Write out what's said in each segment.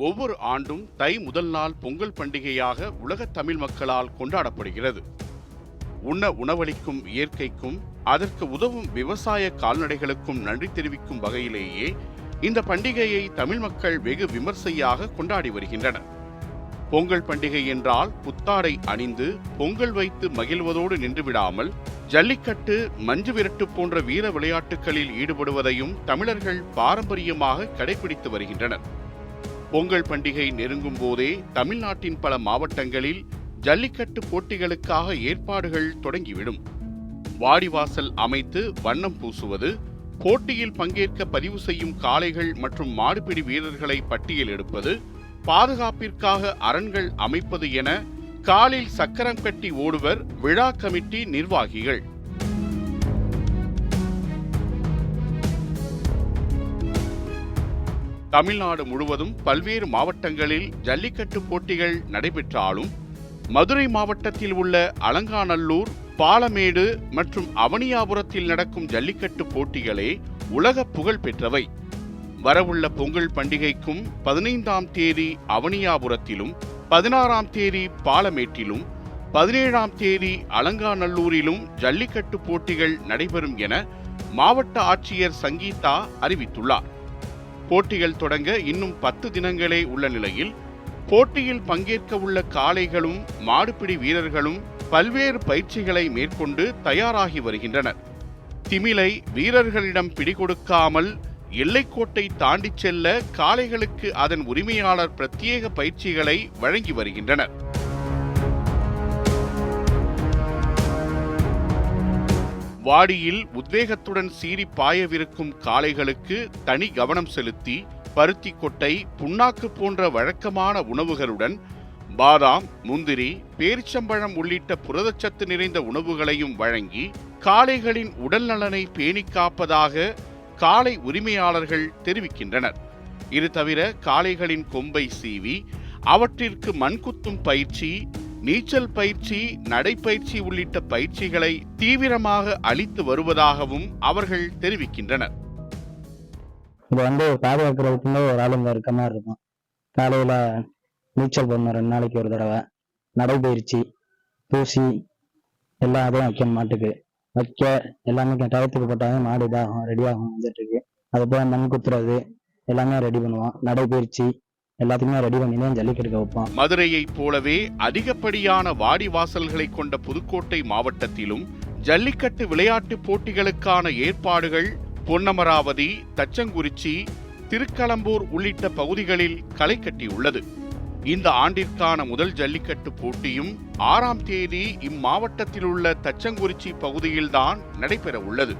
ஒவ்வொரு ஆண்டும் தை முதல் நாள் பொங்கல் பண்டிகையாக உலக தமிழ் மக்களால் கொண்டாடப்படுகிறது. உணவளிக்கும் இயற்கைக்கும் அதற்கு உதவும் விவசாய கால்நடைகளுக்கும் நன்றி தெரிவிக்கும் வகையிலேயே இந்த பண்டிகையை தமிழ் மக்கள் வெகு விமர்சையாக கொண்டாடி வருகின்றனர். பொங்கல் பண்டிகை என்றால் புத்தாடை அணிந்து பொங்கல் வைத்து மகிழ்வதோடு நின்றுவிடாமல் ஜல்லிக்கட்டு, மஞ்சு விரட்டு போன்ற வீர விளையாட்டுகளில் ஈடுபடுவதையும் தமிழர்கள் பாரம்பரியமாக கடைபிடித்து வருகின்றனர். பொங்கல் பண்டிகை நெருங்கும் போதே தமிழ்நாட்டின் பல மாவட்டங்களில் ஜல்லிக்கட்டு போட்டிகளுக்காக ஏற்பாடுகள் தொடங்கிவிடும். வாடிவாசல் அமைத்து வண்ணம் பூசுவது, போட்டியில் பங்கேற்க பதிவு செய்யும் காளைகள் மற்றும் மாடுபிடி வீரர்களை பட்டியல் எடுப்பது, பாதுகாப்பிற்காக அரண்கள் அமைப்பது என காலில் சக்கரம் கட்டி ஓடுவர் விழா கமிட்டி நிர்வாகிகள். தமிழ்நாடு முழுவதும் பல்வேறு மாவட்டங்களில் ஜல்லிக்கட்டு போட்டிகள் நடைபெற்றாலும் மதுரை மாவட்டத்தில் உள்ள அலங்காநல்லூர், பாலமேடு மற்றும் அவனியாபுரத்தில் நடக்கும் ஜல்லிக்கட்டு போட்டிகளே உலக புகழ் பெற்றவை. வரவுள்ள பொங்கல் பண்டிகைக்கும் 15ஆம் தேதி அவனியாபுரத்திலும், 16ஆம் தேதி பாலமேட்டிலும், 17ஆம் தேதி அலங்காநல்லூரிலும் ஜல்லிக்கட்டு போட்டிகள் நடைபெறும் என மாவட்ட ஆட்சியர் சங்கீதா அறிவித்துள்ளார். போட்டிகள் தொடங்க இன்னும் 10 தினங்களே உள்ள நிலையில் போட்டியில் பங்கேற்க உள்ள காளைகளும் மாடுபிடி வீரர்களும் பல்வேறு பயிற்சிகளை மேற்கொண்டு தயாராகி வருகின்றனர். திமிலை வீரர்களிடம் பிடிகொடுக்காமல் எல்லைக்கோட்டை தாண்டி செல்ல காளைகளுக்கு அதன் உரிமையாளர் பிரத்யேக பயிற்சிகளை வழங்கி வருகின்றனர். வாடியில் உத்வேகத்துடன் சீறி பாயவிருக்கும் காளைகளுக்கு தனி கவனம் செலுத்தி பருத்தி கொட்டை, புண்ணாக்கு போன்ற வழக்கமான உணவுகளுடன் பாதாம், முந்திரி, பேரிச்சம்பழம் உள்ளிட்ட புரதச்சத்து நிறைந்த உணவுகளையும் வழங்கி காளைகளின் உடல் நலனை பேணி காப்பதாக காளை உரிமையாளர்கள் தெரிவிக்கின்றனர். இது தவிர காளைகளின் கொம்பை சீவி அவற்றிற்கு மண்குத்தும் பயிற்சி, நீச்சல் பயிற்சி, நடைப்பயிற்சி உள்ளிட்ட பயிற்சிகளை தீவிரமாக அளித்து வருவதாகவும் அவர்கள் தெரிவிக்கின்றனர். இது பாதுகாக்கிறதுக்குள்ள ஒரு ஆளுங்க இருக்க மாதிரி இருக்கும். காலையில நீச்சல் பண்ணணும் 2 நாளைக்கு ஒரு தடவை, நடைபயிற்சி, தூசி எல்லாம் அதையும் வைக்கணும். மாட்டுக்கு வைக்க எல்லாமே டயத்துக்கு போட்டாங்க மாடு இதாகும், ரெடியாகும் வந்துட்டு இருக்கு. அது போய் மண் குத்துறது எல்லாமே ரெடி பண்ணுவோம். நடைபயிற்சி எல்லாத்தையுமே ரெடி பண்ணி தான் ஜல்லிக்கட்டு வைப்போம். மதுரையைப் போலவே அதிகப்படியான வாடிவாசல்களை கொண்ட புதுக்கோட்டை மாவட்டத்திலும் ஜல்லிக்கட்டு விளையாட்டு போட்டிகளுக்கான ஏற்பாடுகள் பொன்னமராவதி, தச்சங்குறிச்சி, திருக்களம்பூர் உள்ளிட்ட பகுதிகளில் களை கட்டியுள்ளது. இந்த ஆண்டிற்கான முதல் ஜல்லிக்கட்டு போட்டியும் 6ஆம் தேதி இம்மாவட்டத்தில் உள்ள தச்சங்குறிச்சி பகுதியில்தான் நடைபெற உள்ளது.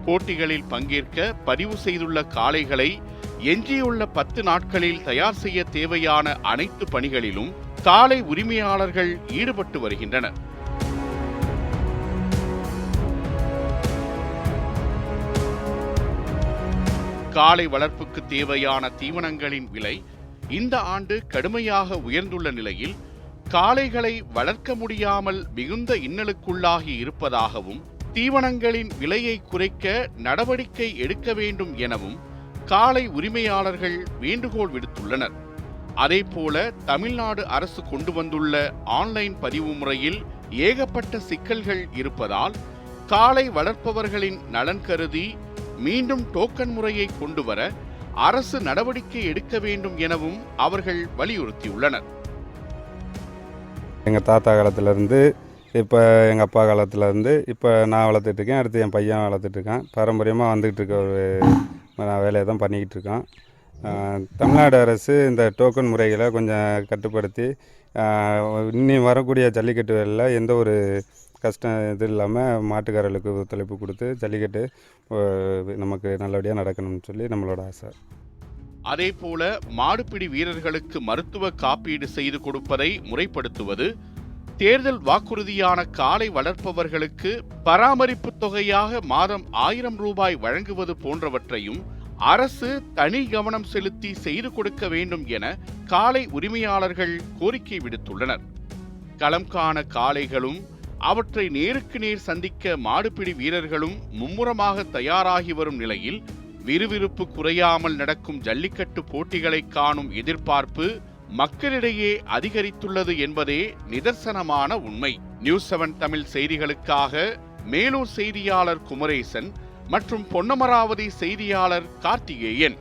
போட்டிகளில் பங்கேற்க பதிவு செய்துள்ள காளைகளை எஞ்சியுள்ள 10 நாட்களில் தயார் செய்ய தேவையான அனைத்து பணிகளிலும் காளை உரிமையாளர்கள் ஈடுபட்டு வருகின்றனர். காளை வளர்ப்புக்கு தேவையான தீவனங்களின் விலை இந்த ஆண்டு கடுமையாக உயர்ந்துள்ள நிலையில் காளைகளை வளர்க்க முடியாமல் மிகுந்த இன்னலுக்குள்ளாகி இருப்பதாகவும் தீவனங்களின் விலையை குறைக்க நடவடிக்கை எடுக்க வேண்டும் எனவும் காளை உரிமையாளர்கள் வேண்டுகோள் விடுத்துள்ளனர். அதேபோல தமிழ்நாடு அரசு கொண்டு வந்துள்ள ஆன்லைன் பதிவு முறையில் ஏகப்பட்ட சிக்கல்கள் இருப்பதால் காளை வளர்ப்பவர்களின் நலன் கருதி மீண்டும் டோக்கன் முறையை கொண்டுவர அரசு நடவடிக்கை எடுக்க வேண்டும் எனவும் அவர்கள் வலியுறுத்தியுள்ளனர். எங்கள் தாத்தா காலத்திலேருந்து இப்போ எங்கள் அப்பா காலத்திலேருந்து இப்போ நான் வளர்த்துட்டு இருக்கேன், அடுத்து என் பையன் வளர்த்துட்டு இருக்கான். பாரம்பரியமாக வந்துக்கிட்டு இருக்க ஒரு வேலையை தான் பண்ணிக்கிட்டு இருக்கோம். தமிழ்நாடு அரசு இந்த டோக்கன் முறைகளை கொஞ்சம் கட்டுப்படுத்தி இன்னி வரக்கூடிய ஜல்லிக்கட்டு வேலையில் எந்த ஒரு கஷ்டம் இது இல்லாமல் மாட்டுக்காரர்களுக்கு ஒத்துழைப்பு கொடுத்து ஜல்லிக்கட்டு நமக்கு நல்லபடியாக நடக்கணும்னு சொல்லி நம்மளோட ஆசை. அதே போல மாடுபிடி வீரர்களுக்கு மருத்துவ காப்பீடு செய்து கொடுப்பதை முறைப்படுத்துவது, தேர்தல் வாக்குறுதியான காளை வளர்ப்பவர்களுக்கு பராமரிப்பு தொகையாக மாதம் 1000 ரூபாய் வழங்குவது போன்றவற்றையும் அரசு தனி கவனம் செலுத்தி செய்து கொடுக்க வேண்டும் என காளை உரிமையாளர்கள் கோரிக்கை விடுத்துள்ளனர். களம் காண காளைகளும் அவற்றை நேருக்கு நேர் சந்திக்க மாடுபிடி வீரர்களும் மும்முரமாக தயாராகி வரும் நிலையில் விறுவிறுப்பு குறையாமல் நடக்கும் ஜல்லிக்கட்டு போட்டிகளை காணும் எதிர்பார்ப்பு மக்களிடையே அதிகரித்துள்ளது என்பதே நிதர்சனமான உண்மை. நியூஸ் 7 தமிழ் செய்திகளுக்காக மேலூர் செய்தியாளர் குமரேசன் மற்றும் பொன்னமராவதி செய்தியாளர் கார்த்திகேயன்.